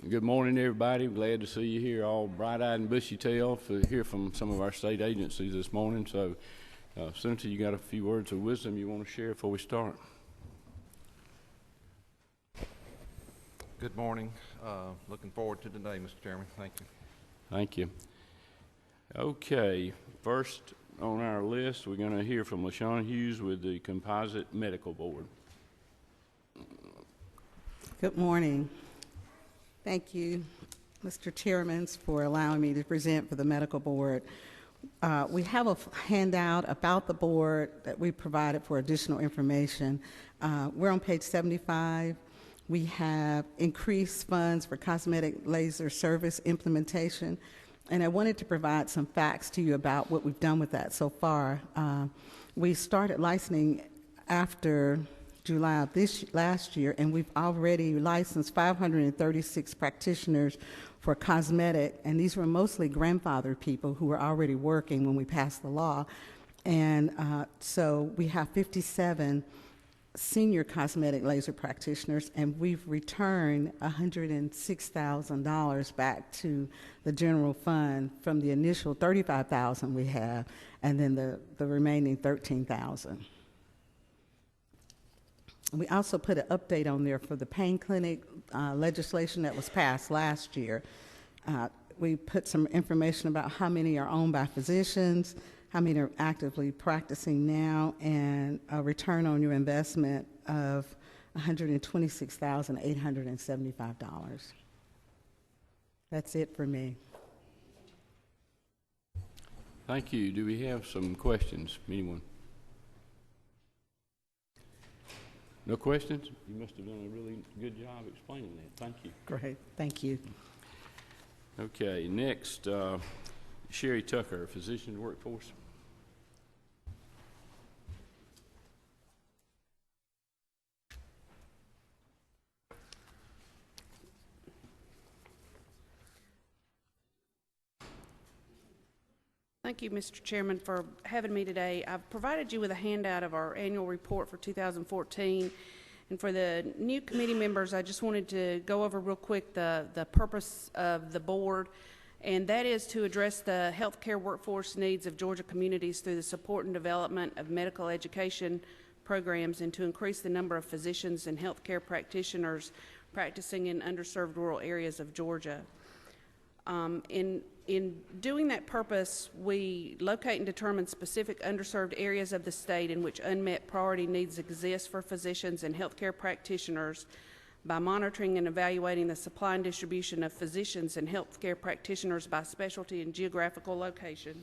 Good morning, everybody. Glad to see you here, all bright-eyed and bushy-tailed, to hear from some of our state agencies this morning. So, Senator, you got a few words of wisdom you want to share before we start? Good morning. Looking forward to today, Mr. Chairman. Thank you. Thank you. Okay, first on our list, we're going to hear from LaShawn Hughes with the Composite Medical Board. Good morning. Thank you, Mr. Chairman, for allowing me to present for the Medical Board. We have a handout about the board that we provided for additional information. We're on page 75. We have increased funds for cosmetic laser service implementation, and I wanted to provide some facts to you about what we've done with that so far. We started licensing after July of last year, and we've already licensed 536 practitioners for cosmetic, and these were mostly grandfathered people who were already working when we passed the law. And so we have 57 senior cosmetic laser practitioners, and we've returned $106,000 back to the general fund from the initial $35,000 we have, and then the remaining $13,000. We also put an update on there for the pain clinic legislation that was passed last year. We put some information about how many are owned by physicians, how many are actively practicing now, and a return on your investment of $126,875. That's it for me. Thank you. Do we have some questions? Anyone? No questions? You must have done a really good job explaining that. Thank you. Great. Thank you. Okay, next, Sherry Tucker, Physician Workforce. Thank you, Mr. Chairman, for having me today. I've provided you with a handout of our annual report for 2014. And for the new committee members, I just wanted to go over real quick the purpose of the board, and that is to address the healthcare workforce needs of Georgia communities through the support and development of medical education programs, and to increase the number of physicians and healthcare practitioners practicing in underserved rural areas of Georgia. In doing that purpose, we locate and determine specific underserved areas of the state in which unmet priority needs exist for physicians and healthcare practitioners by monitoring and evaluating the supply and distribution of physicians and healthcare practitioners by specialty and geographical location.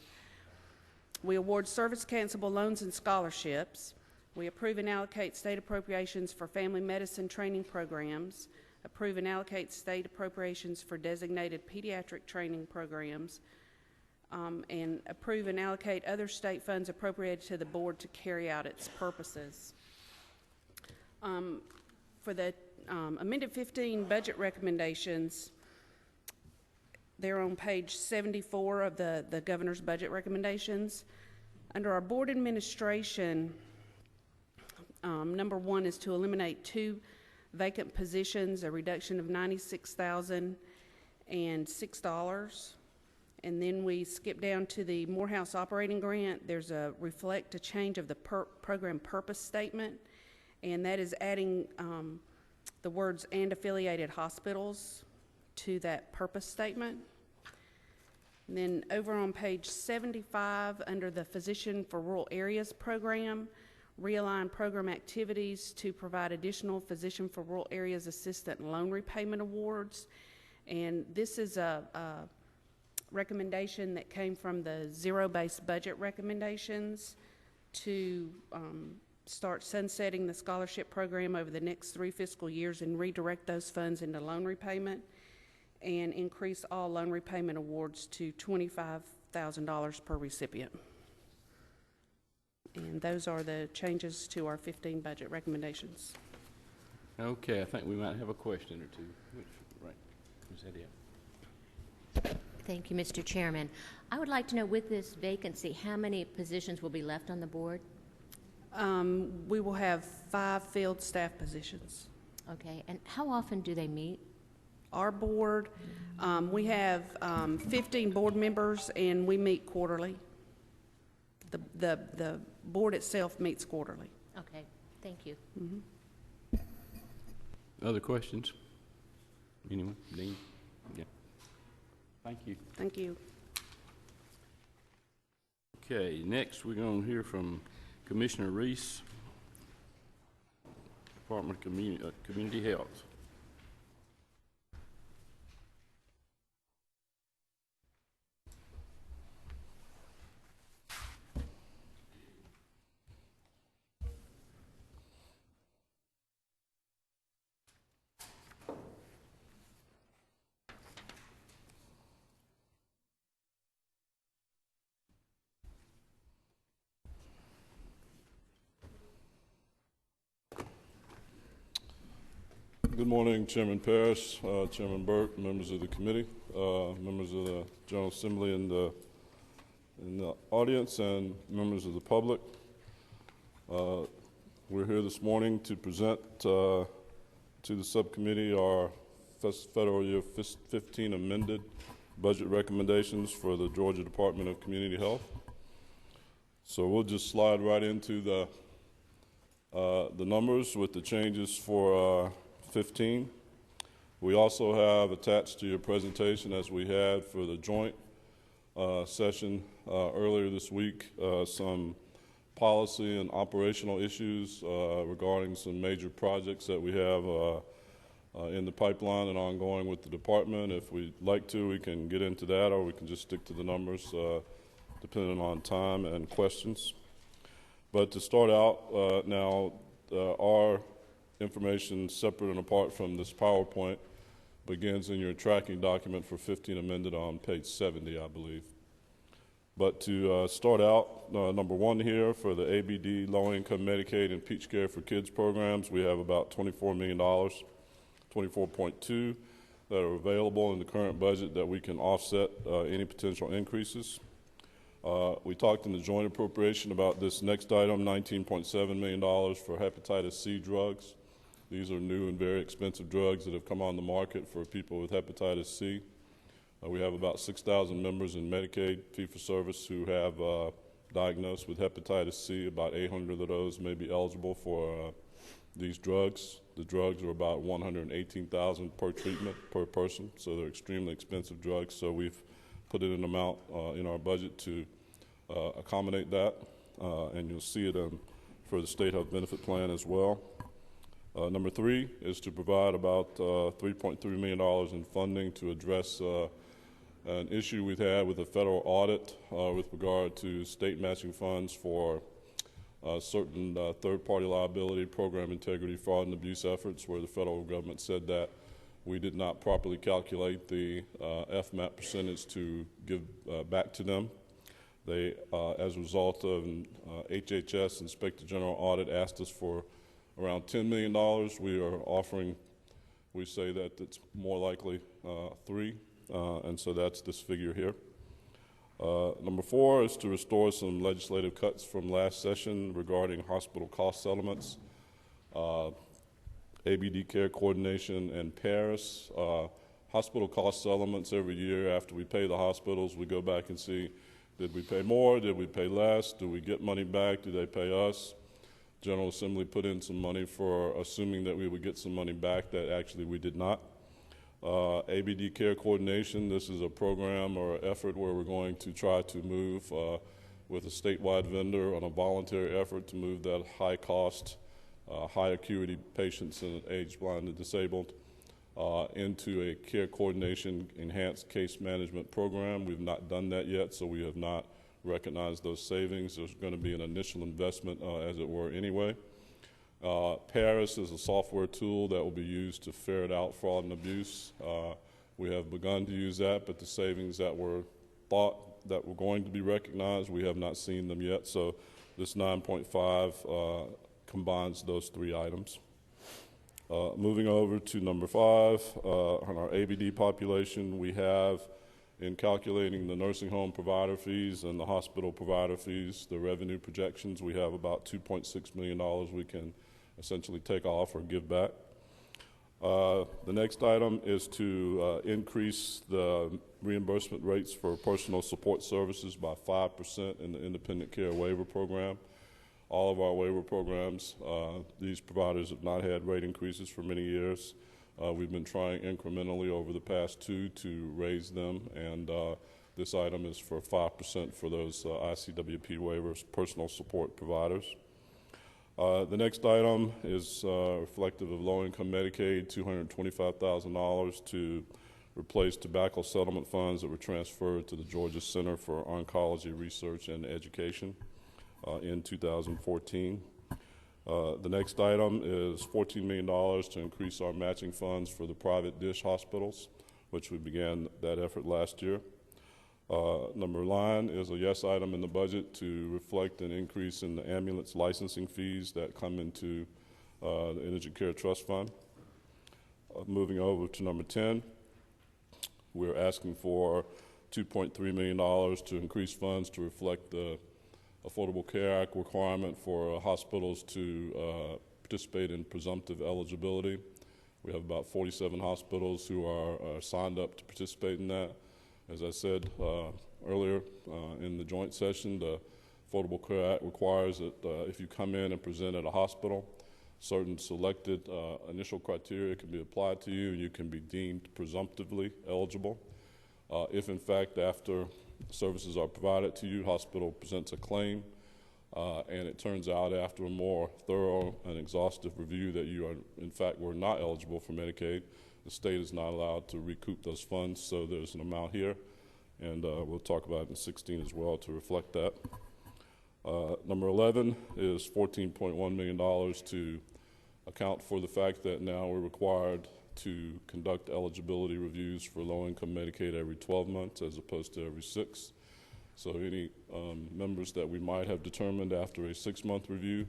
We award service cancelable loans and scholarships. We approve and allocate state appropriations for family medicine training programs, approve and allocate state appropriations for designated pediatric training programs, and approve and allocate other state funds appropriated to the board to carry out its purposes. For the amended 15 budget recommendations, they're on page 74 of the governor's budget recommendations. Under our board administration, number one is to eliminate 2 vacant positions, a reduction of $96,006. And then we skip down to the Morehouse operating grant. There's a reflect a change of the program purpose statement, and that is adding the words "and affiliated hospitals" to that purpose statement. And then over on page 75, under the Physician for Rural Areas program, realign program activities to provide additional Physician for Rural Areas Assistant loan repayment awards. And this is a recommendation that came from the zero-based budget recommendations to start sunsetting the scholarship program over the next 3 fiscal years and redirect those funds into loan repayment, and increase all loan repayment awards to $25,000 per recipient. And those are the changes to our 15 budget recommendations. Okay, I think we might have a question or two. Right, is that it? Thank you, Mr. Chairman. I would like to know, with this vacancy, how many positions will be left on the board? We will have 5 field staff positions. Okay, and how often do they meet? Our board, we have 15 board members, and we meet quarterly. The board itself meets quarterly. Okay, thank you. Other questions? Anyone? Dean? Yeah. Thank you. Thank you. Okay, next we're going to hear from Commissioner Reese, Department of Community Health. Good morning, Chairman Parrish, Chairman Burt, members of the committee, members of the General Assembly in the audience, and members of the public. We're here this morning to present to the subcommittee our Federal Year 15 amended budget recommendations for the Georgia Department of Community Health. So we'll just slide right into the numbers with the changes for 15. We also have attached to your presentation, as we had for the joint session earlier this week, some policy and operational issues regarding some major projects that we have in the pipeline and ongoing with the department. If we'd like to, we can get into that, or we can just stick to the numbers depending on time and questions. But to start out now, our information separate and apart from this PowerPoint begins in your tracking document for 15 amended on page 70, I believe. But to start out, number one here for the ABD, low-income Medicaid and Peach Care for Kids programs, we have about $24 million, 24.2 that are available in the current budget that we can offset any potential increases. We talked in the joint appropriation about this next item, $19.7 million for hepatitis C drugs. These are new and very expensive drugs that have come on the market for people with hepatitis C. We have about 6,000 members in Medicaid fee-for-service who have diagnosed with hepatitis C. About 800 of those may be eligible for these drugs. The drugs are about $118,000 per treatment per person, so they're extremely expensive drugs. So we've put in an amount in our budget to accommodate that, and you'll see it for the State Health Benefit Plan as well. Number three is to provide about $3.3 million in funding to address an issue we've had with a federal audit with regard to state matching funds for certain third-party liability, program integrity, fraud, and abuse efforts, where the federal government said that we did not properly calculate the FMAP percentage to give back to them. They, as a result of HHS Inspector General audit, asked us for around $10 million. We are offering, we say that it's more likely 3, and so that's this figure here. Number 4 is to restore some legislative cuts from last session regarding hospital cost settlements, ABD care coordination, and Paris. Hospital cost settlements every year after we pay the hospitals, we go back and see, did we pay more, did we pay less, do we get money back, do they pay us? General Assembly put in some money for assuming that we would get some money back that actually we did not. ABD care coordination, this is a program or effort where we're going to try to move with a statewide vendor on a voluntary effort to move that high cost, high acuity patients and age blind and disabled into a care coordination enhanced case management program. We've not done that yet, so we have not recognized those savings. There's going to be an initial investment, as it were, anyway. Paris is a software tool that will be used to ferret out fraud and abuse. We have begun to use that, but the savings that were thought that were going to be recognized, we have not seen them yet. So this 9.5 combines those 3 items. Moving over to number 5, on our ABD population, we have, in calculating the nursing home provider fees and the hospital provider fees, the revenue projections, we have about $2.6 million we can essentially take off or give back. The next item is to increase the reimbursement rates for personal support services by 5% in the independent care waiver program. All of our waiver programs, these providers have not had rate increases for many years. We've been trying incrementally over the past 2 to raise them, and this item is for 5% for those ICWP waivers, personal support providers. The next item is reflective of low-income Medicaid, $225,000 to replace tobacco settlement funds that were transferred to the Georgia Center for Oncology Research and Education in 2014. The next item is $14 million to increase our matching funds for the private DISH hospitals, which we began that effort last year. Number 9 is a yes item in the budget to reflect an increase in the ambulance licensing fees that come into the Indigent Care Trust Fund. Moving over to number 10, we're asking for $2.3 million to increase funds to reflect the Affordable Care Act requirement for hospitals to participate in presumptive eligibility. We have about 47 hospitals who are signed up to participate in that. As I said earlier in the joint session, the Affordable Care Act requires that if you come in and present at a hospital, certain selected initial criteria can be applied to you and you can be deemed presumptively eligible. If in fact after services are provided to you, hospital presents a claim and it turns out after a more thorough and exhaustive review that you are in fact were not eligible for Medicaid, the state is not allowed to recoup those funds, so there's an amount here, and we'll talk about it in 16 as well to reflect that. Number 11 is $14.1 million to account for the fact that now we're required to conduct eligibility reviews for low-income Medicaid every 12 months as opposed to every 6. So any members that we might have determined after a 6-month review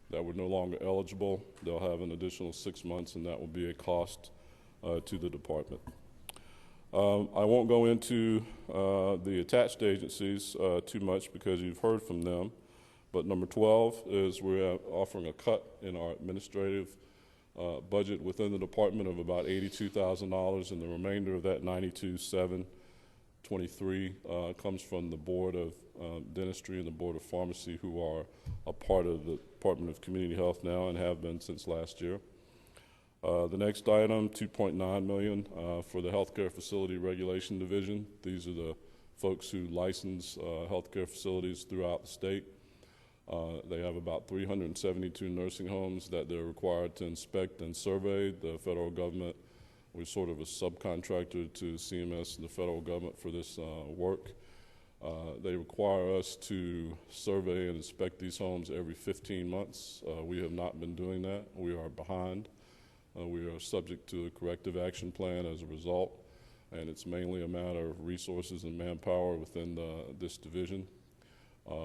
that were no longer eligible, they'll have an additional 6 months, and that will be a cost to the department. I won't go into the attached agencies too much because you've heard from them, but number 12 is we're offering a cut in our administrative budget within the department of about $82,000, and the remainder of that $92,723 comes from the Board of Dentistry and the Board of Pharmacy, who are a part of the Department of Community Health now and have been since last year. The next item, $2.9 million for the Healthcare Facility Regulation Division. These are the folks who license healthcare facilities throughout the state. They have about 372 nursing homes that they're required to inspect and survey. The federal government, we're sort of a subcontractor to CMS and the federal government for this work. They require us to survey and inspect these homes every 15 months. We have not been doing that. We are behind. We are subject to a corrective action plan as a result, and it's mainly a matter of resources and manpower within this division.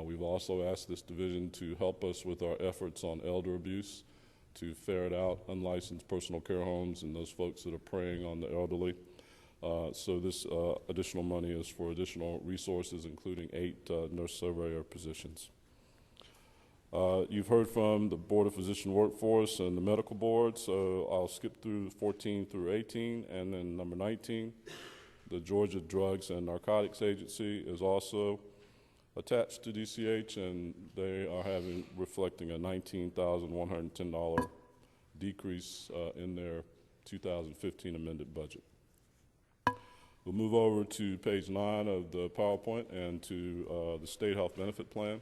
We've also asked this division to help us with our efforts on elder abuse, to ferret out unlicensed personal care homes and those folks that are preying on the elderly. So this additional money is for additional resources, including 8 nurse surveyor positions. You've heard from the Board of Physician Workforce and the Medical Board, so I'll skip through 14 through 18, and then number 19, the Georgia Drugs and Narcotics Agency is also attached to DCH, and they are reflecting a $19,110 decrease in their 2015 amended budget. We'll move over to page 9 of the PowerPoint and to the State Health Benefit Plan.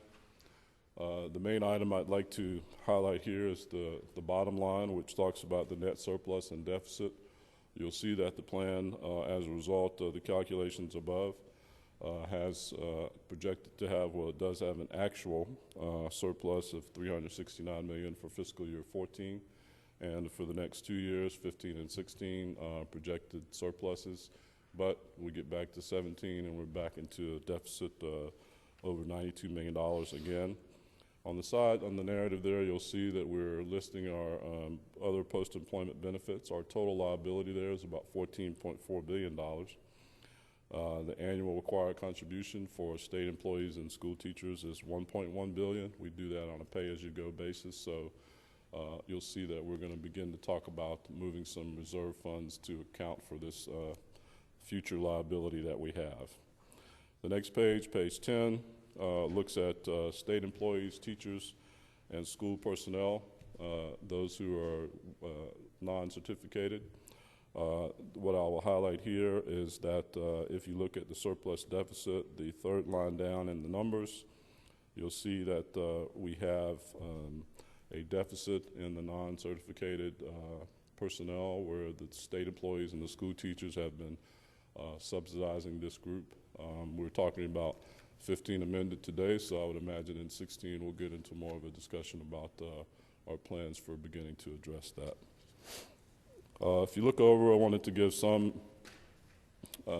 The main item I'd like to highlight here is the bottom line, which talks about the net surplus and deficit. You'll see that the plan, as a result of the calculations above, has projected to have, well, it does have an actual surplus of $369 million for fiscal year 14, and for the next 2 years, 15 and 16, projected surpluses. But we get back to 17 and we're back into a deficit over $92 million again. On the side, on the narrative there, you'll see that we're listing our other post-employment benefits. Our total liability there is about $14.4 billion. The annual required contribution for state employees and school teachers is $1.1 billion. We do that on a pay-as-you-go basis, so you'll see that we're going to begin to talk about moving some reserve funds to account for this future liability that we have. The next page, page 10, looks at state employees, teachers, and school personnel, those who are non-certificated. What I will highlight here is that if you look at the surplus deficit, the third line down in the numbers, you'll see that we have a deficit in the non-certificated personnel, where the state employees and the school teachers have been subsidizing this group. We're talking about 15 amended today, so I would imagine in 16 we'll get into more of a discussion about our plans for beginning to address that. If you look over, I wanted to give some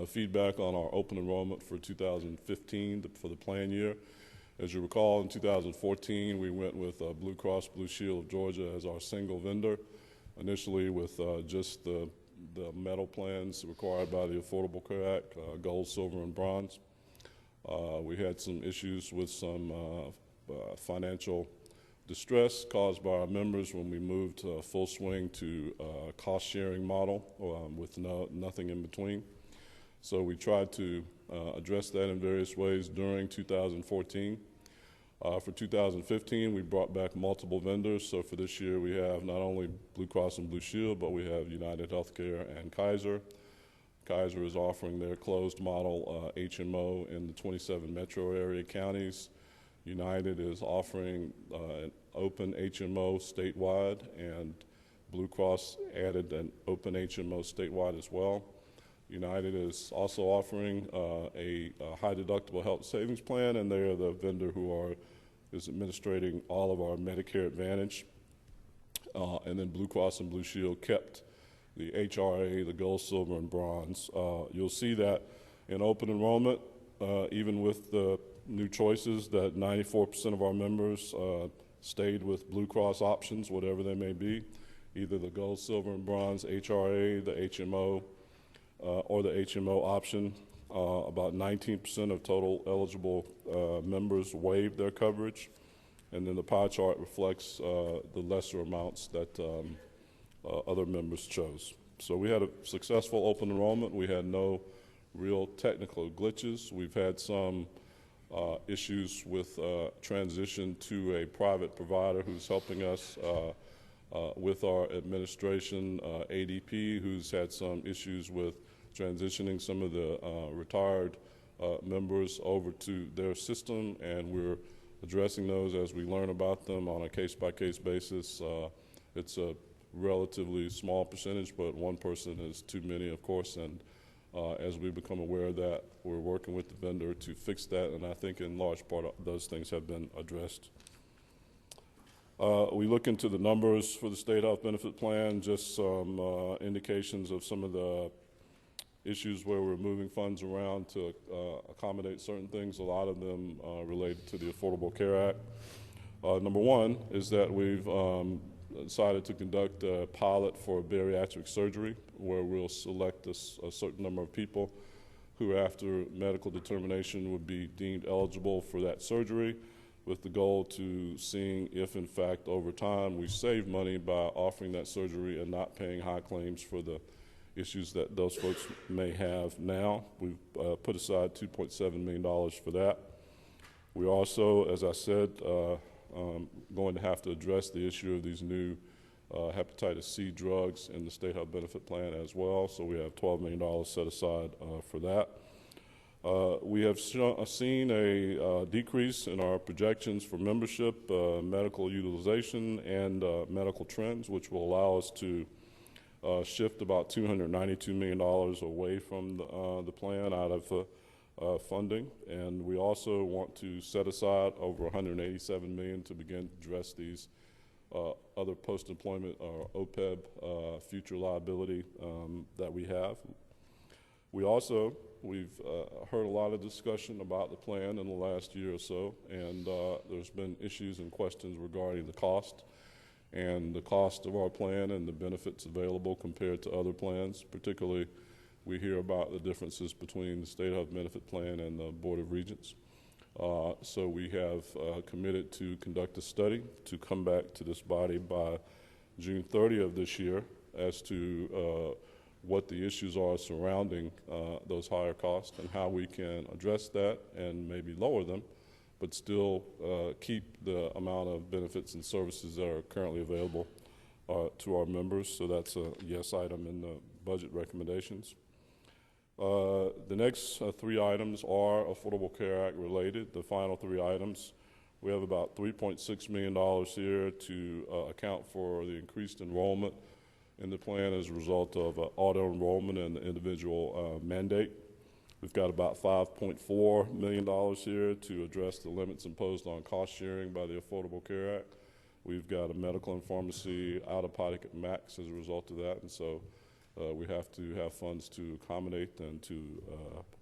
feedback on our open enrollment for 2015 for the plan year. As you recall, in 2014, we went with Blue Cross Blue Shield of Georgia as our single vendor, initially with just the metal plans required by the Affordable Care Act, gold, silver, and bronze. We had some issues with some financial distress caused by our members when we moved full swing to a cost-sharing model with nothing in between. So we tried to address that in various ways during 2014. For 2015, we brought back multiple vendors. So for this year, we have not only Blue Cross and Blue Shield, but we have United Healthcare and Kaiser. Kaiser is offering their closed model HMO in the 27 metro area counties. United is offering an open HMO statewide, and Blue Cross added an open HMO statewide as well. United is also offering a high deductible health savings plan, and they are the vendor who is administrating all of our Medicare Advantage. And then Blue Cross and Blue Shield kept the HRA, the gold, silver, and bronze. You'll see that in open enrollment, even with the new choices, that 94% of our members stayed with Blue Cross options, whatever they may be, either the gold, silver, and bronze, HRA, the HMO, or the HMO option. About 19% of total eligible members waived their coverage, and then the pie chart reflects the lesser amounts that other members chose. So we had a successful open enrollment. We had no real technical glitches. We've had some issues with transition to a private provider who's helping us with our administration, ADP, who's had some issues with transitioning some of the retired members over to their system, and we're addressing those as we learn about them on a case-by-case basis. It's a relatively small percentage, but one person is too many, of course, and as we become aware of that, we're working with the vendor to fix that, and I think in large part those things have been addressed. We look into the numbers for the state health benefit plan, just some indications of some of the issues where we're moving funds around to accommodate certain things, a lot of them related to the Affordable Care Act. Number one is that we've decided to conduct a pilot for bariatric surgery, where we'll select a certain number of people who, after medical determination, would be deemed eligible for that surgery, with the goal to seeing if, in fact, over time, we save money by offering that surgery and not paying high claims for the issues that those folks may have now. We've put aside $2.7 million for that. We also, as I said, going to have to address the issue of these new hepatitis C drugs in the state health benefit plan as well, so we have $12 million set aside for that. We have seen a decrease in our projections for membership, medical utilization, and medical trends, which will allow us to shift about $292 million away from the plan out of funding. And we also want to set aside over $187 million to begin to address these other post-employment or OPEB future liability that we have. We've heard a lot of discussion about the plan in the last year or so, and there's been issues and questions regarding the cost and the cost of our plan and the benefits available compared to other plans. Particularly, we hear about the differences between the state health benefit plan and the Board of Regents. So we have committed to conduct a study to come back to this body by June 30th of this year as to what the issues are surrounding those higher costs and how we can address that and maybe lower them, but still keep the amount of benefits and services that are currently available to our members. So that's a yes item in the budget recommendations. The next three items are Affordable Care Act related. The final three items, we have about $3.6 million here to account for the increased enrollment in the plan as a result of auto enrollment and the individual mandate. We've got about $5.4 million here to address the limits imposed on cost sharing by the Affordable Care Act. We've got a medical and pharmacy out-of-pocket max as a result of that, and so we have to have funds to accommodate and to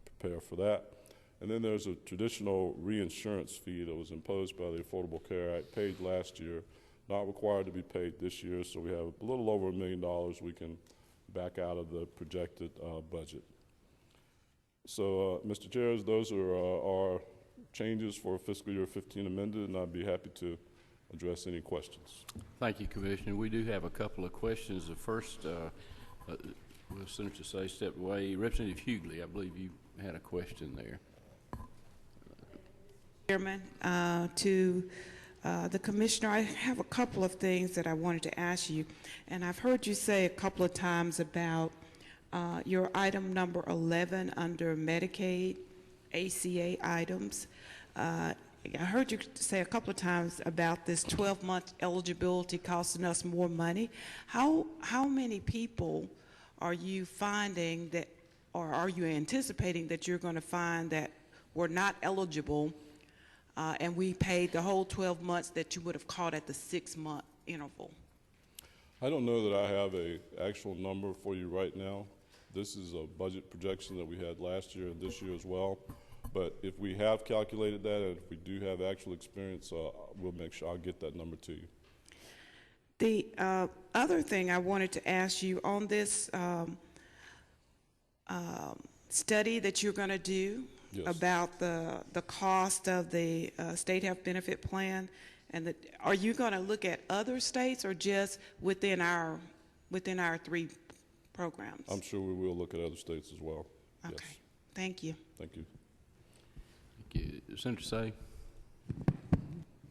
prepare for that. And then there's a traditional reinsurance fee that was imposed by the Affordable Care Act, paid last year, not required to be paid this year, so we have a little over $1 million we can back out of the projected budget. So, Mr. Chair, those are our changes for fiscal year 15 amended, and I'd be happy to address any questions. Thank you, Commissioner. We do have a couple of questions. The first, will Senator Say step away. Representative Hughley, I believe you had a question there. Chairman, to the Commissioner, I have a couple of things that I wanted to ask you, and I've heard you say a couple of times about your item number 11 under Medicaid ACA items. I heard you say a couple of times about this 12-month eligibility costing us more money. How many people are you finding that, or are you anticipating that you're going to find that were not eligible and we paid the whole 12 months that you would have caught at the 6-month interval? I don't know that I have an actual number for you right now. This is a budget projection that we had last year and this year as well. But if we have calculated that, and if we do have actual experience, we'll make sure I'll get that number to you. The other thing I wanted to ask you on this study that you're going to do, yes, about the cost of the state health benefit plan, and are you going to look at other states or just within our 3 programs? I'm sure we will look at other states as well. Okay. Yes. Thank you. Thank you. Senator Say.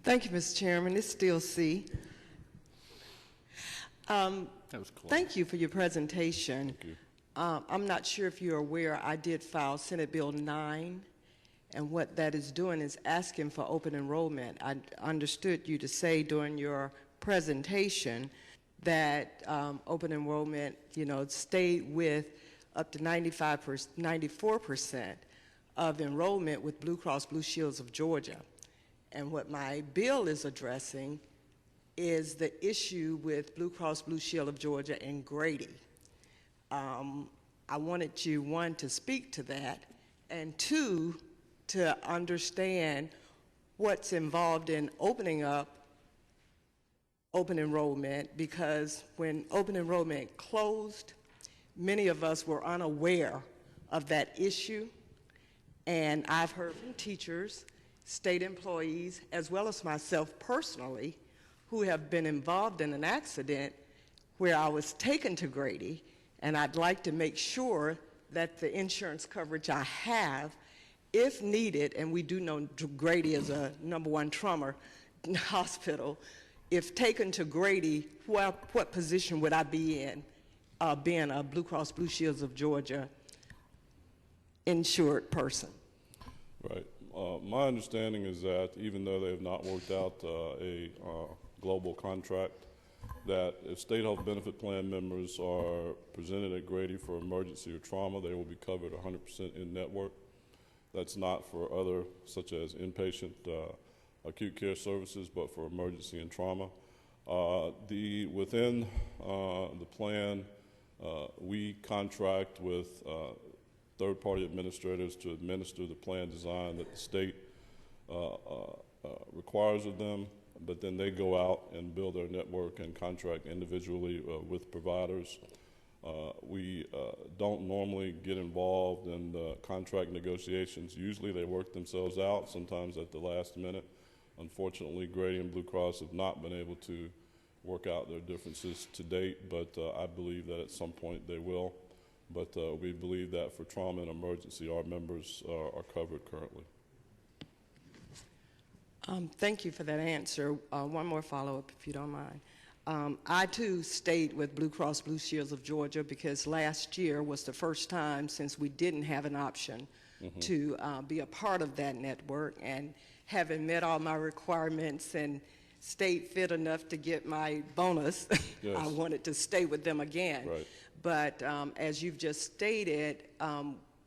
Thank you, Mr. Chairman. It's still C. That was close. Thank you for your presentation. Thank you. I'm not sure if you're aware, I did file Senate Bill 9, and what that is doing is asking for open enrollment. I understood you to say during your presentation that open enrollment, stayed with up to 94% of enrollment with Blue Cross Blue Shields of Georgia. And what my bill is addressing is the issue with Blue Cross Blue Shield of Georgia and Grady. I wanted you, one, to speak to that, and two, to understand what's involved in opening up open enrollment, because when open enrollment closed, many of us were unaware of that issue. And I've heard from teachers, state employees, as well as myself personally, who have been involved in an accident where I was taken to Grady, and I'd like to make sure that the insurance coverage I have, if needed, and we do know Grady is a #1 trauma hospital, if taken to Grady, what position would I be in being a Blue Cross Blue Shields of Georgia insured person? Right. My understanding is that even though they have not worked out a global contract, that if state health benefit plan members are presented at Grady for emergency or trauma, they will be covered 100% in network. That's not for other, such as inpatient acute care services, but for emergency and trauma. Within the plan, we contract with third-party administrators to administer the plan design that the state requires of them, but then they go out and build their network and contract individually with providers. We don't normally get involved in the contract negotiations. Usually they work themselves out, sometimes at the last minute. Unfortunately, Grady and Blue Cross have not been able to work out their differences to date, but I believe that at some point they will. But we believe that for trauma and emergency, our members are covered currently. Thank you for that answer. One more follow-up, if you don't mind. I, too, stayed with Blue Cross Blue Shields of Georgia because last year was the first time since we didn't have an option to be a part of that network. And having met all my requirements and stayed fit enough to get my bonus, Yes. I wanted to stay with them again. Right. But as you've just stated,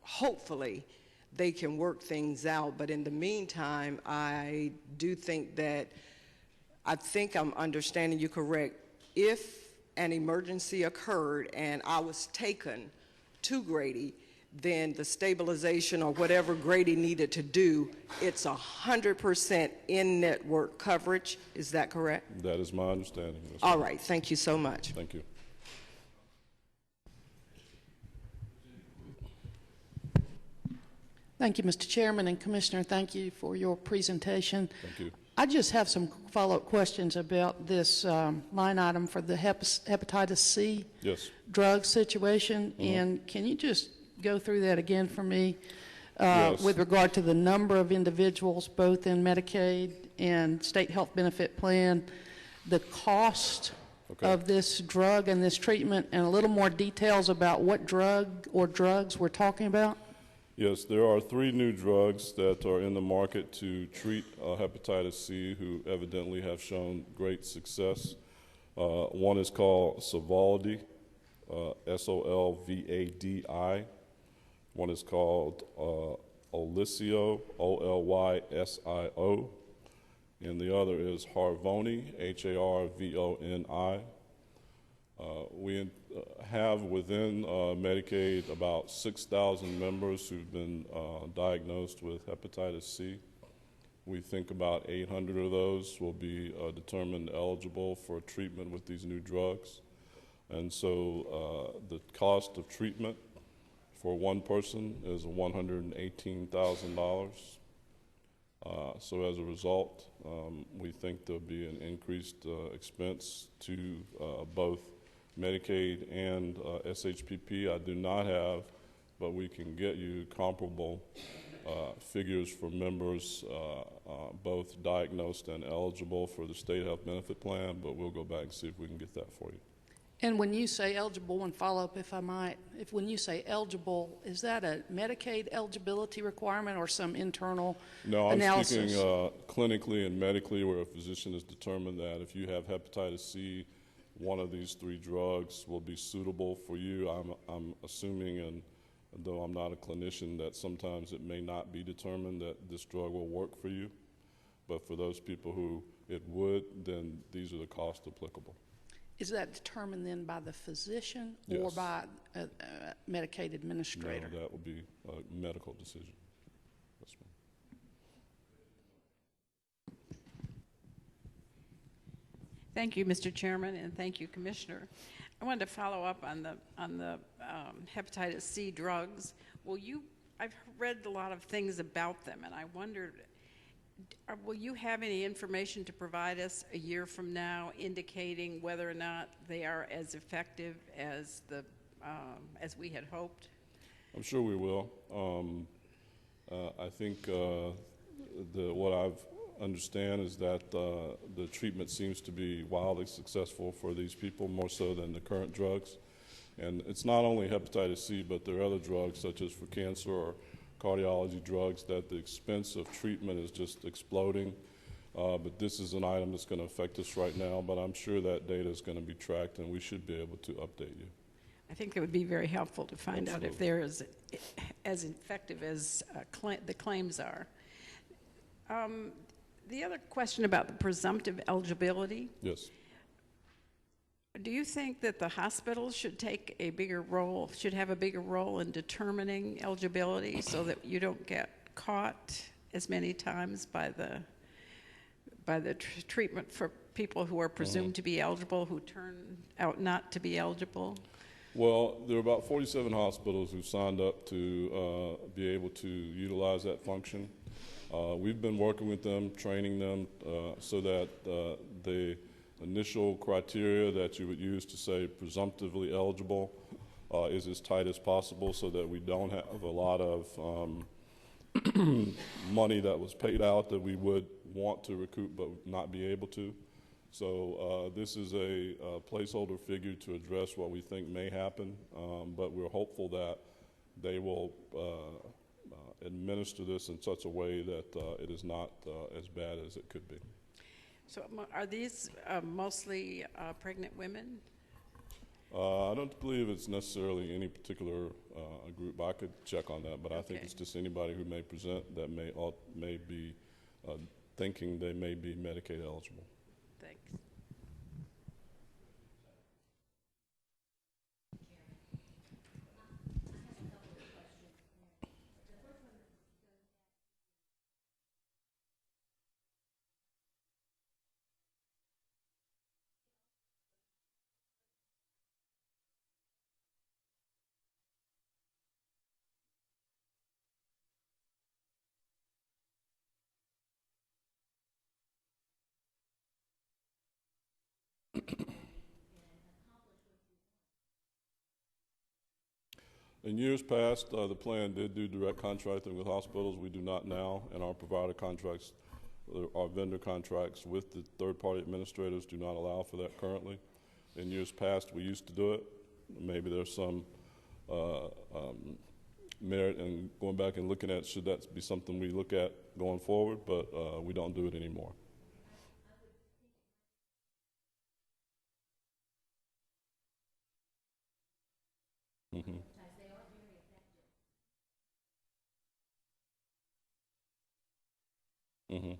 hopefully they can work things out. But in the meantime, I do think that, I think I'm understanding you correct. If an emergency occurred and I was taken to Grady, then the stabilization or whatever Grady needed to do, it's 100% in-network coverage. Is that correct? That is my understanding. Yes, All ma'am. right. Thank you so much. Thank you. Thank you, Mr. Chairman and Commissioner. Thank you for your presentation. Thank you. I just have some follow-up questions about this line item for the hepatitis C Yes. drug situation. And can you just go through that again for me Yes. with regard to the number of individuals, both in Medicaid and state health benefit plan, the cost of this drug and this treatment, and a little more details about what drug or drugs we're talking about? Yes, there are 3 new drugs that are in the market to treat hepatitis C who evidently have shown great success. One is called Sovaldi, S-O-L-V-A-D-I. One is called Olysio, O-L-Y-S-I-O. And the other is Harvoni, H-A-R-V-O-N-I. We have within Medicaid about 6,000 members who've been diagnosed with hepatitis C. We think about 800 of those will be determined eligible for treatment with these new drugs. And so the cost of treatment for one person is $118,000. So as a result, we think there'll be an increased expense to both Medicaid and SHPP. I do not have, but we can get you comparable figures for members both diagnosed and eligible for the state health benefit plan, but we'll go back and see if we can get that for you. And when you say eligible, one follow-up if I might, when you say eligible, is that a Medicaid eligibility requirement or some internal analysis? No, I'm speaking clinically and medically, where a physician has determined that if you have hepatitis C, one of these 3 drugs will be suitable for you. I'm assuming, and though I'm not a clinician, that sometimes it may not be determined that this drug will work for you. But for those people who it would, then these are the costs applicable. Is that determined then by the physician or Yes. by a Medicaid administrator? No, that would be a medical decision. Yes, ma'am. Thank you, Mr. Chairman, and thank you, Commissioner. I wanted to follow up on the hepatitis C drugs. I've read a lot of things about them, and I wondered, will you have any information to provide us a year from now indicating whether or not they are as effective as as we had hoped? I'm sure we will. I think what I've understand is that the treatment seems to be wildly successful for these people, more so than the current drugs. And it's not only hepatitis C, but there are other drugs such as for cancer or cardiology drugs that the expense of treatment is just exploding. But this is an item that's going to affect us right now, but I'm sure that data is going to be tracked and we should be able to update you. I think it would be very helpful to find out if they're as effective as the claims are. The other question about the presumptive eligibility. Yes. Do you think that the hospitals should take a bigger role, should have a bigger role in determining eligibility so that you don't get caught as many times by the treatment for people who are presumed to be eligible, who turn out not to be eligible? Well, there are about 47 hospitals who signed up to be able to utilize that function. We've been working with them, training them so that the initial criteria that you would use to say presumptively eligible is as tight as possible so that we don't have a lot of money that was paid out that we would want to recoup but not be able to. So this is a placeholder figure to address what we think may happen, but we're hopeful that they will administer this in such a way that it is not as bad as it could be. So are these mostly pregnant women? I don't believe it's necessarily any particular group. I could check on that, but I think it's just anybody who may present that may be thinking they may be Medicaid eligible. Thanks. In years past, the plan did do direct contracting with hospitals. We do not now, and our provider contracts, our vendor contracts with the third-party administrators do not allow for that currently. In years past, we used to do it. Maybe there's some merit in going back and looking at should that be something we look at going forward, but we don't do it anymore. Mm-hmm. Mm-hmm.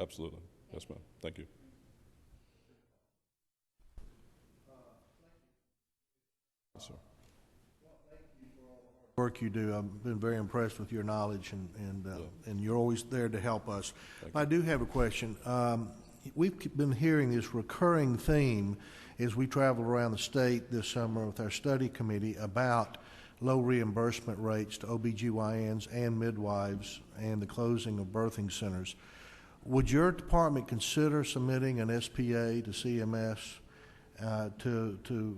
Absolutely. Yes, ma'am. Thank you. Yes, sir. Work you do. I've been very impressed with your knowledge, and you're always there to help us. I do have a question. We've been hearing this recurring theme as we travel around the state this summer with our study committee about low reimbursement rates to OBGYNs and midwives and the closing of birthing centers. Would your department consider submitting an SPA to CMS to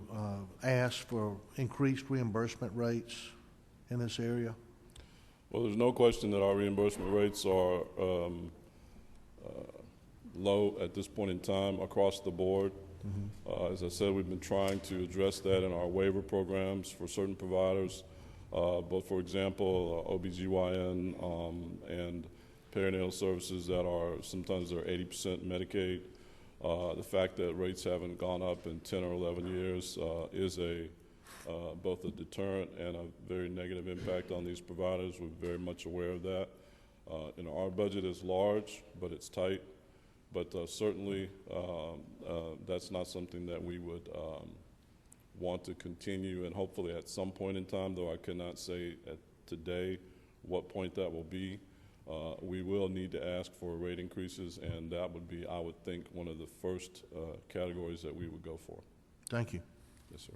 ask for increased reimbursement rates in this area? Well, there's no question that our reimbursement rates are low at this point in time across the board. Mm-hmm. As I said, we've been trying to address that in our waiver programs for certain providers, but for example, OBGYN and perinatal services that are sometimes they're 80% Medicaid. The fact that rates haven't gone up in 10 or 11 years is both a deterrent and a very negative impact on these providers. We're very much aware of that. Our budget is large, but it's tight. But certainly, that's not something that we would want to continue, and hopefully at some point in time, though I cannot say today what point that will be, we will need to ask for rate increases, and that would be, I would think, one of the first categories that we would go for. Thank you. Yes, sir.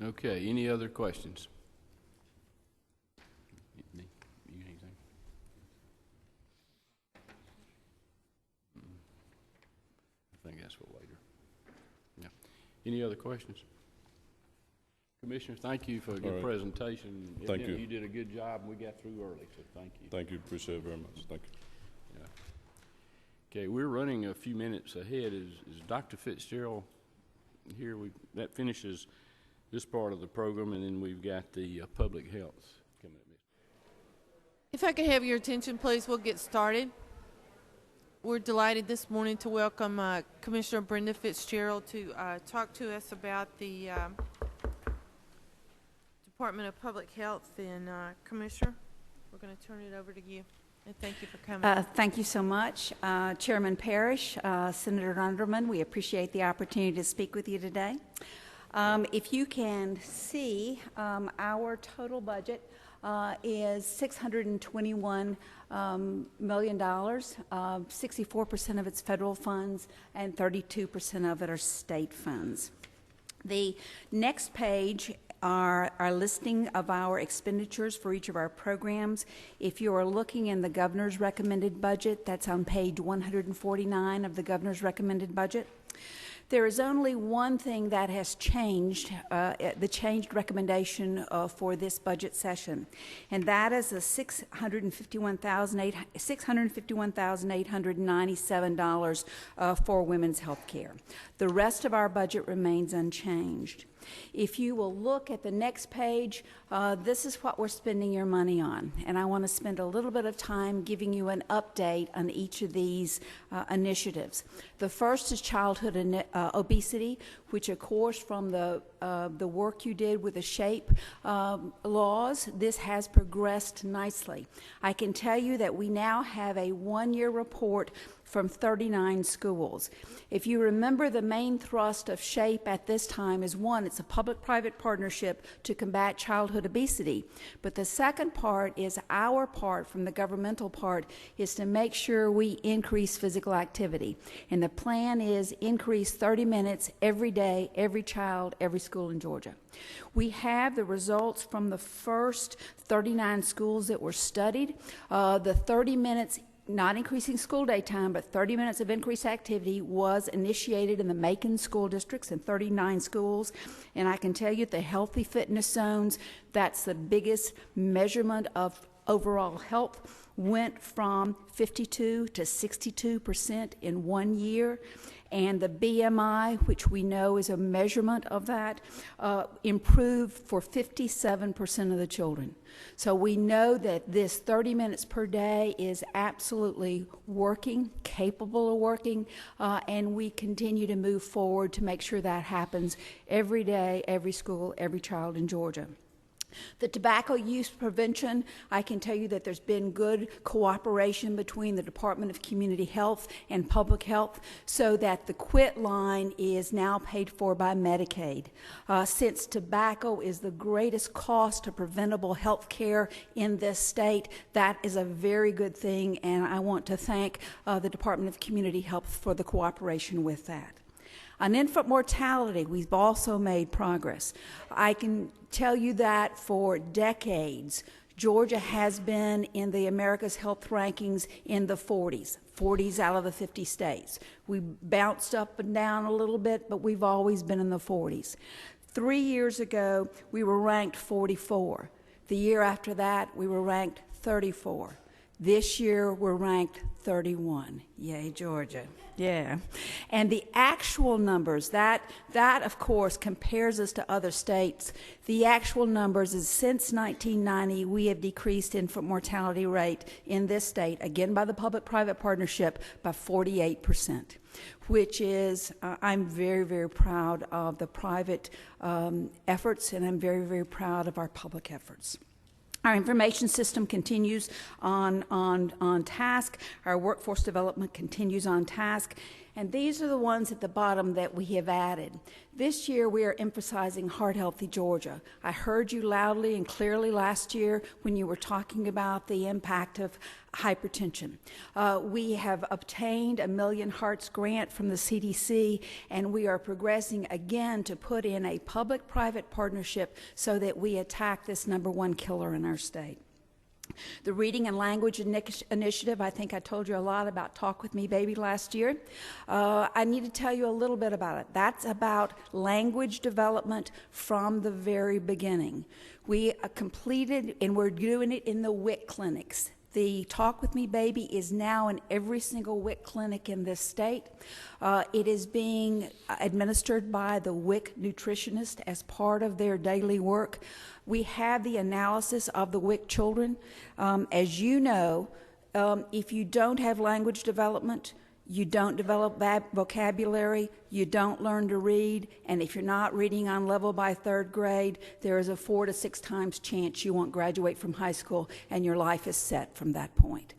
Okay, any other questions? I think that's for later. Yeah. Any other questions? Commissioner, thank you for your presentation. Thank you. You did a good job, and we got through early, so thank you. Thank you. Appreciate it very much. Thank you. Yeah. Okay, we're running a few minutes ahead. Is Dr. Fitzgerald here? That finishes this part of the program, and then we've got the public health coming up. If I could have your attention, please, we'll get started. We're delighted this morning to welcome Commissioner Brenda Fitzgerald to talk to us about the Department of Public Health. And Commissioner, we're going to turn it over to you. And thank you for coming. Thank you so much. Chairman Parrish, Senator Underman, we appreciate the opportunity to speak with you today. If you can see our total budget is $621 million. 64% of it's federal funds and 32% of it are state funds. The next page are our listing of our expenditures for each of our programs. If you are looking in the governor's recommended budget, that's on page 149 of the governor's recommended budget. There is only one thing that has changed, the changed recommendation for this budget session, and that is the $651,897 for women's health care. The rest of our budget remains unchanged. If you will look at the next page, this is what we're spending your money on. And I want to spend a little bit of time giving you an update on each of these initiatives. The first is childhood obesity, which of course from the work you did with the SHAPE laws, this has progressed nicely. I can tell you that we now have a one-year report from 39 schools. If you remember, the main thrust of SHAPE at this time is, one, it's a public-private partnership to combat childhood obesity. But the second part is our part from the governmental part is to make sure we increase physical activity. And the plan is increase 30 minutes every day, every child, every school in Georgia. We have the results from the first 39 schools that were studied. The 30 minutes not increasing school day time, but 30 minutes of increased activity was initiated in the Macon school districts in 39 schools. And I can tell you the healthy fitness zones, that's the biggest measurement of overall health, went from 52 to 62% in 1 year. And the BMI, which we know is a measurement of that, improved for 57% of the children. So we know that this 30 minutes per day is absolutely working, capable of working, and we continue to move forward to make sure that happens every day, every school, every child in Georgia. The tobacco use prevention, I can tell you that there's been good cooperation between the Department of Community Health and Public Health so that the quit line is now paid for by Medicaid. Since tobacco is the greatest cost of preventable health care in this state, that is a very good thing, and I want to thank the Department of Community Health for the cooperation with that. On infant mortality, we've also made progress. I can tell you that for decades, Georgia has been in the America's Health Rankings in the 40s out of the 50 states. We bounced up and down a little bit, but we've always been in the 40s. 3 years ago, we were ranked 44. The year after that, we were ranked 34. This year, we're ranked 31. Yay, Georgia. Yeah. And the actual numbers, that of course compares us to other states. The actual numbers is since 1990, we have decreased infant mortality rate in this state, again by the public-private partnership, by 48%, which is, I'm very, very proud of the private efforts, and I'm very, very proud of our public efforts. Our information system continues on task. Our workforce development continues on task. And these are the ones at the bottom that we have added. This year, we are emphasizing Heart Healthy Georgia. I heard you loudly and clearly last year when you were talking about the impact of hypertension. We have obtained a Million Hearts grant from the CDC, and we are progressing again to put in a public-private partnership so that we attack this #1 killer in our state. The Reading and Language Initiative, I think I told you a lot about Talk With Me Baby last year. I need to tell you a little bit about it. That's about language development from the very beginning. We completed, and we're doing it in the WIC clinics. The Talk With Me Baby is now in every single WIC clinic in this state. It is being administered by the WIC nutritionist as part of their daily work. We have the analysis of the WIC children. As you know, if you don't have language development, you don't develop vocabulary, you don't learn to read, and if you're not reading on level by 3rd grade, there is a 4 to 6 times chance you won't graduate from high school, and your life is set from that point.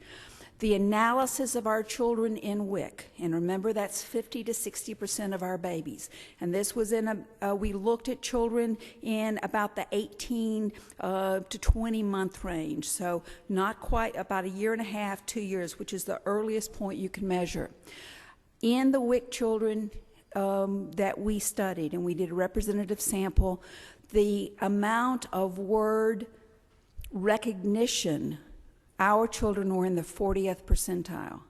The analysis of our children in WIC, and remember that's 50 to 60% of our babies, and this was in we looked at children in about the 18 to 20 month range, so not quite, about a year and a half, 2 years, which is the earliest point you can measure. In the WIC children that we studied, and we did a representative sample, the amount of word recognition, our children were in the 40th percentile.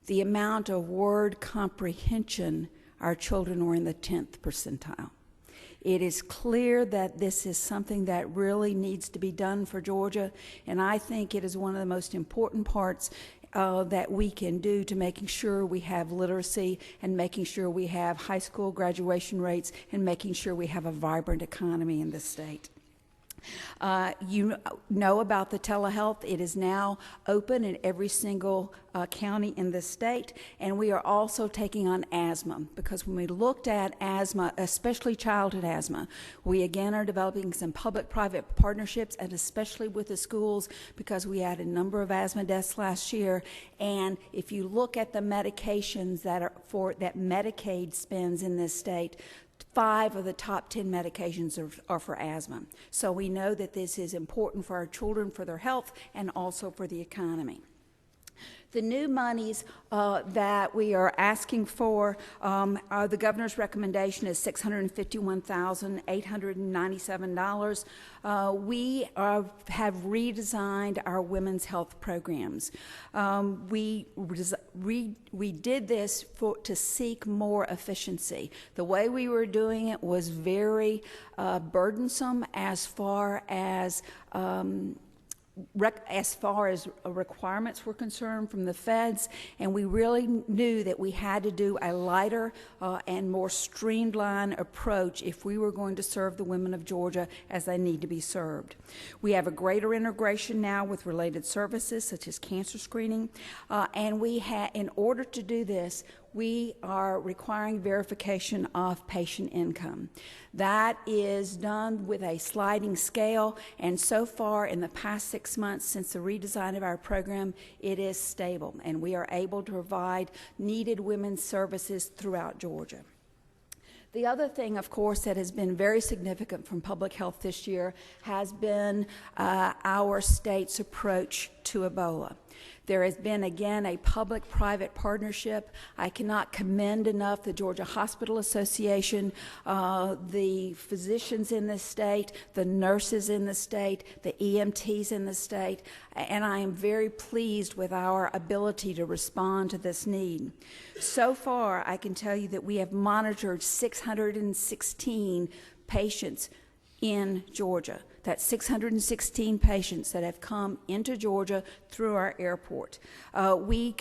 The amount of word comprehension, our children were in the 10th percentile. It is clear that this is something that really needs to be done for Georgia, and I think it is one of the most important parts that we can do to making sure we have literacy and making sure we have high school graduation rates and making sure we have a vibrant economy in this state. You know about the telehealth. It is now open in every single county in the state, and we are also taking on asthma, because when we looked at asthma, especially childhood asthma, we again are developing some public-private partnerships, and especially with the schools, because we had a number of asthma deaths last year. And if you look at the medications that Medicaid spends in this state, 5 of the top 10 medications are for asthma. So we know that this is important for our children, for their health, and also for the economy. The new monies that we are asking for, the governor's recommendation is $651,897. We have redesigned our women's health programs. We did this to seek more efficiency. The way we were doing it was very burdensome as far as requirements were concerned from the feds, and we really knew that we had to do a lighter and more streamlined approach if we were going to serve the women of Georgia as they need to be served. We have a greater integration now with related services such as cancer screening, and in order to do this, we are requiring verification of patient income. That is done with a sliding scale, and so far in the past 6 months since the redesign of our program, it is stable, and we are able to provide needed women's services throughout Georgia. The other thing, of course, that has been very significant from public health this year has been our state's approach to Ebola. There has been, again, a public-private partnership. I cannot commend enough the Georgia Hospital Association, the physicians in the state, the nurses in the state, the EMTs in the state, and I am very pleased with our ability to respond to this need. So far, I can tell you that we have monitored 616 patients in Georgia. That's 616 patients that have come into Georgia through our airport. Public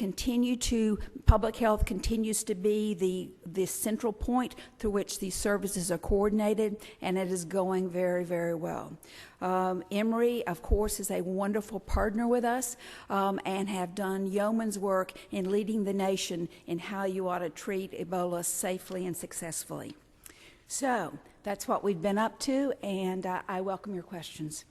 health continues to be the central point through which these services are coordinated, and it is going very, very well. Emory, of course, is a wonderful partner with us and have done yeoman's work in leading the nation in how you ought to treat Ebola safely and successfully. So that's what we've been up to, and I welcome your questions.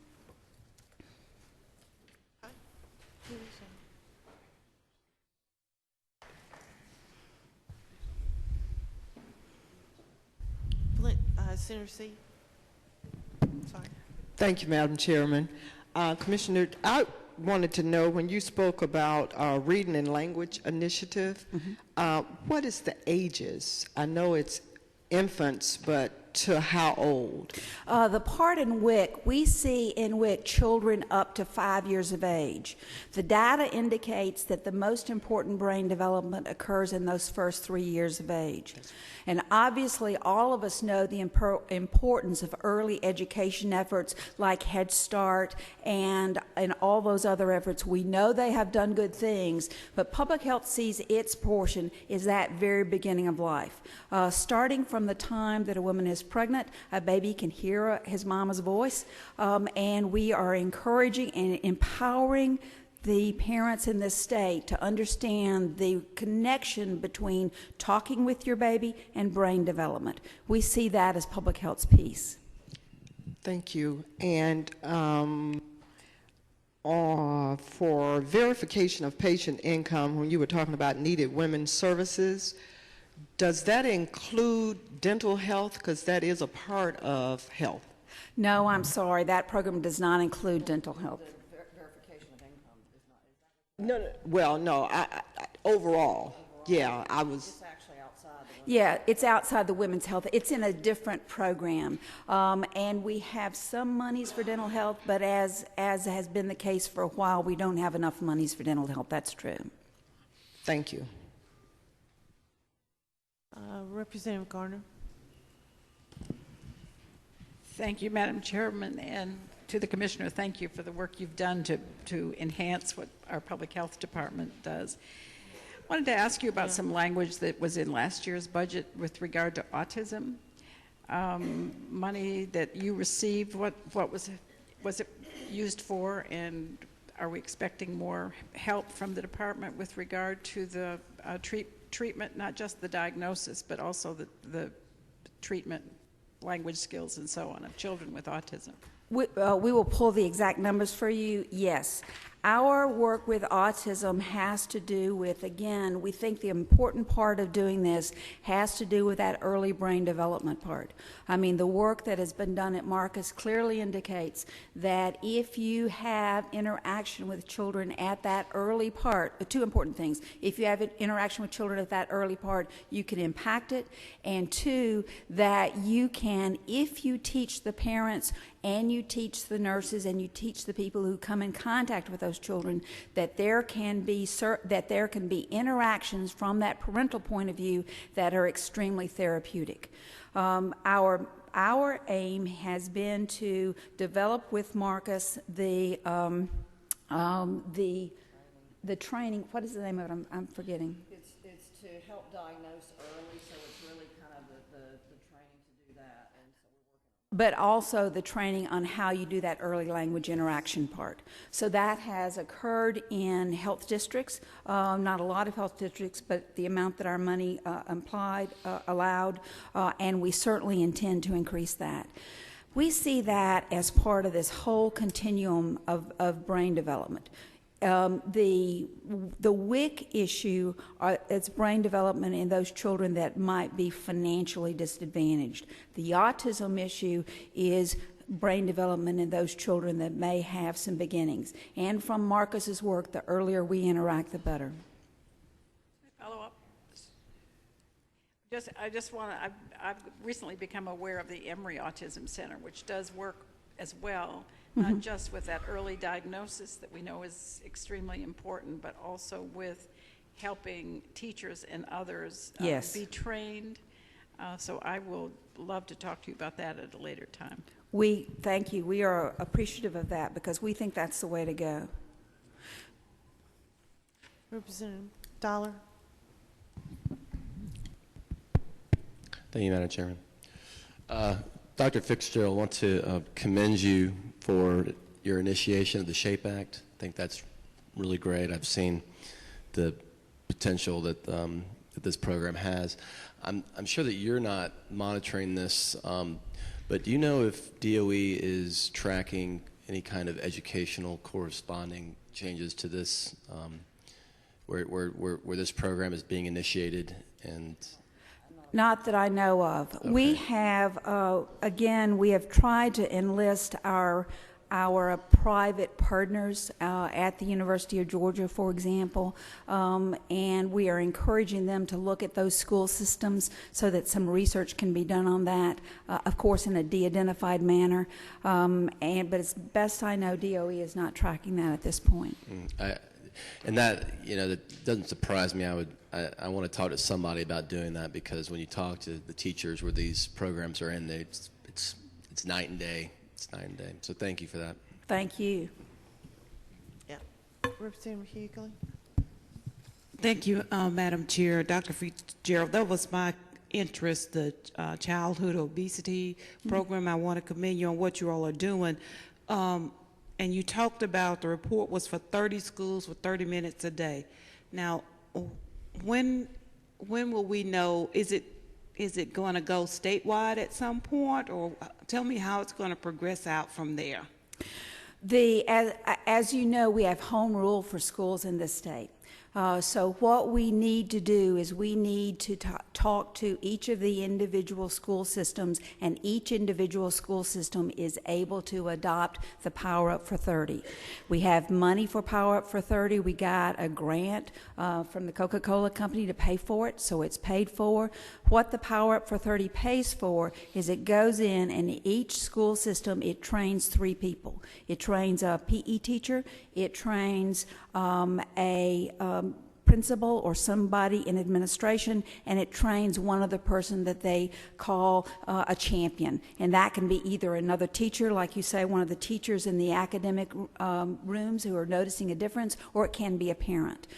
Senator C. Sorry. Thank you, Madam Chairman. Commissioner, I wanted to know, when you spoke about reading and language initiative, what is the ages? I know it's infants, but to how old? The part in WIC, we see in WIC children up to 5 years of age. The data indicates that the most important brain development occurs in those first 3 years of age. And obviously, all of us know the importance of early education efforts like Head Start and all those other efforts. We know they have done good things, but public health sees its portion is that very beginning of life. Starting from the time that a woman is pregnant, a baby can hear his mama's voice, and we are encouraging and empowering the parents in this state to understand the connection between talking with your baby and brain development. We see that as public health's piece. Thank you. And for verification of patient income, when you were talking about needed women's services, does that include dental health? Because that is a part of health. No, I'm sorry, that program does not include dental health. Verification of income is not. No, well, no, I overall, yeah, I was. It's actually outside. Yeah, it's outside the women's health. It's in a different program. And we have some monies for dental health, but as has been the case for a while, we don't have enough monies for dental health. That's true. Thank you. Representative Garner. Thank you, Madam Chairman, and to the Commissioner, thank you for the work you've done to enhance what our Public Health Department does. I wanted to ask you about some language that was in last year's budget with regard to autism. Money that you received, what was it used for, and are we expecting more help from the department with regard to the treatment, not just the diagnosis, but also the treatment, language skills, and so on, of children with autism? We will pull the exact numbers for you. Yes. Our work with autism has to do with, again, we think the important part of doing this has to do with that early brain development part. I mean, the work that has been done at Marcus clearly indicates that if you have interaction with children at that early part, two important things. If you have an interaction with children at that early part, you can impact it. And two, that you can, if you teach the parents and you teach the nurses and you teach the people who come in contact with those children, that there can be interactions from that parental point of view that are extremely therapeutic. Our aim has been to develop with Marcus the training. What is the name of it? I'm forgetting. It's to help diagnose early, so it's really kind of the training to do that, and so we're working on. But also the training on how you do that early language interaction part. So that has occurred in health districts, not a lot of health districts, but the amount that our money allowed, and we certainly intend to increase that. We see that as part of this whole continuum of brain development. The WIC issue is brain development in those children that might be financially disadvantaged. The autism issue is brain development in those children that may have some beginnings. And from Marcus's work, the earlier we interact, the better. Follow up. I just want to. I've recently become aware of the Emory Autism Center, which does work as well. Not just with that early diagnosis that we know is extremely important, but also with helping teachers and others be trained. So I will love to talk to you about that at a later time. Thank you. We are appreciative of that because we think that's the way to go. Representative Dollar. Thank you, Madam Chairman. Dr. Fitzgerald, I want to commend you for your initiation of the SHAPE Act. I think that's really great. I've seen the potential that, that this program has. I'm sure that you're not monitoring this, but do you know if DOE is tracking any kind of educational corresponding changes to this, where this program is being initiated? And not that I know of. Okay. We have, again, we have tried to enlist our private partners at the University of Georgia, for example, and we are encouraging them to look at those school systems so that some research can be done on that, of course in a de-identified manner, but as best I know, DOE is not tracking that at this point. And that, that doesn't surprise me. I want to talk to somebody about doing that, because when you talk to the teachers where these programs are in, it's night and day. It's night and day. So thank you for that. Thank you. Yeah. Representative Hughley. Thank you, Madam Chair. Dr. Fitzgerald, that was my interest, the childhood obesity program. I want to commend you on what you all are doing. And you talked about the report was for 30 schools with 30 minutes a day. Now, when will we know? Is it going to go statewide at some point, or tell me how it's going to progress out from there? As you know, we have home rule for schools in this state. So what we need to do is we need to talk to each of the individual school systems, and each individual school system is able to adopt the Power Up for 30. We have money for Power Up for 30. We got a grant from the Coca-Cola company to pay for it, so it's paid for. What the Power Up for 30 pays for is it goes in, and each school system, it trains 3 people. It trains a PE teacher, it trains a principal or somebody in administration, and it trains one other person that they call a champion. And that can be either another teacher, like you say, one of the teachers in the academic rooms who are noticing a difference, or it can be a parent.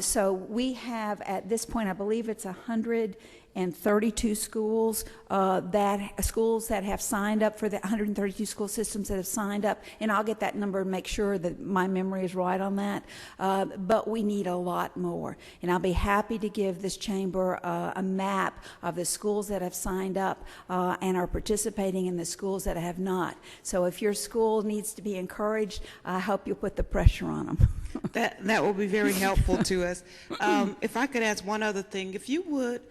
So we have, at this point, I believe it's 132 schools that have signed up for the 132 school systems that have signed up, and I'll get that number and make sure that my memory is right on that. But we need a lot more, and I'll be happy to give this chamber a map of the schools that have signed up and are participating in the schools that have not. So if your school needs to be encouraged, I hope you'll put the pressure on them. That will be very helpful to us. If I could ask one other thing, if you would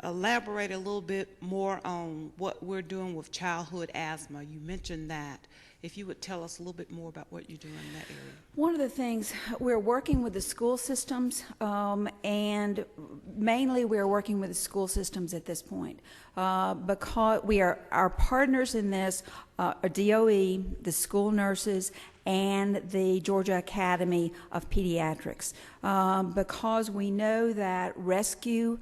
elaborate a little bit more on what we're doing with childhood asthma. You mentioned that. If you would tell us a little bit more about what you're doing in that area. One of the things, we're working with the school systems, and mainly we're working with the school systems at this point, because our partners in this are DOE, the school nurses, and the Georgia Academy of Pediatrics, because we know that rescue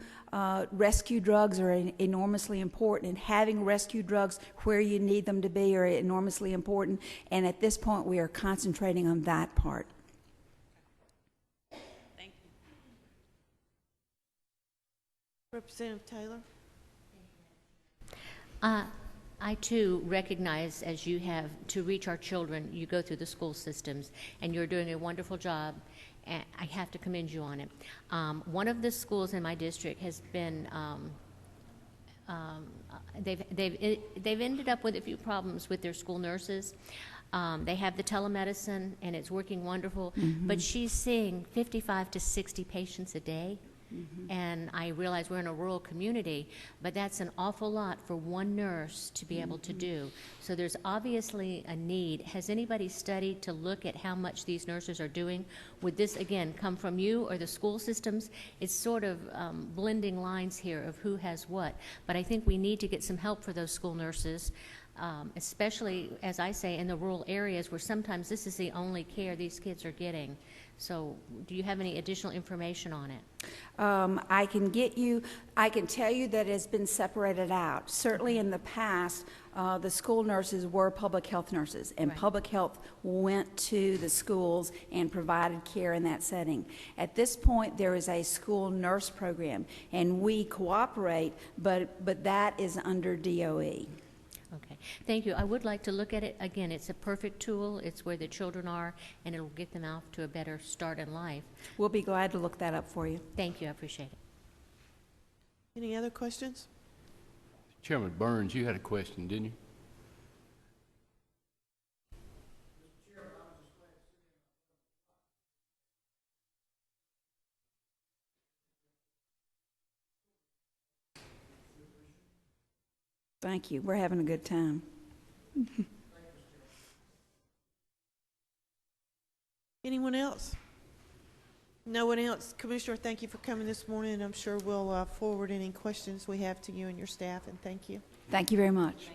drugs are enormously important, and having rescue drugs where you need them to be are enormously important, and at this point we are concentrating on that part. Thank you. Representative Taylor? I too recognize, as you have, to reach our children, you go through the school systems, and you're doing a wonderful job. And I have to commend you on it. One of the schools in my district has been, they've ended up with a few problems with their school nurses. They have the telemedicine, and it's working wonderful, but she's seeing 55 to 60 patients a day. And I realize we're in a rural community, but that's an awful lot for one nurse to be able to do. So there's obviously a need. Has anybody studied to look at how much these nurses are doing? Would this, again, come from you or the school systems? It's sort of blending lines here of who has what. But I think we need to get some help for those school nurses, especially, as I say, in the rural areas where sometimes this is the only care these kids are getting. So do you have any additional information on it? I can tell you that it has been separated out. Certainly in the past, the school nurses were public health nurses, and public health went to the schools and provided care in that setting. At this point, there is a school nurse program, and we cooperate, but that is under DOE. Okay, thank you. I would like to look at it. Again, it's a perfect tool. It's where the children are, and it'll get them off to a better start in life. We'll be glad to look that up for you. Thank you. I appreciate it. Any other questions? Chairman Burns, you had a question, didn't you? Thank you. We're having a good time. Anyone else? No one else? Commissioner, thank you for coming this morning, and I'm sure we'll forward any questions we have to you and your staff, and thank you. Thank you very much.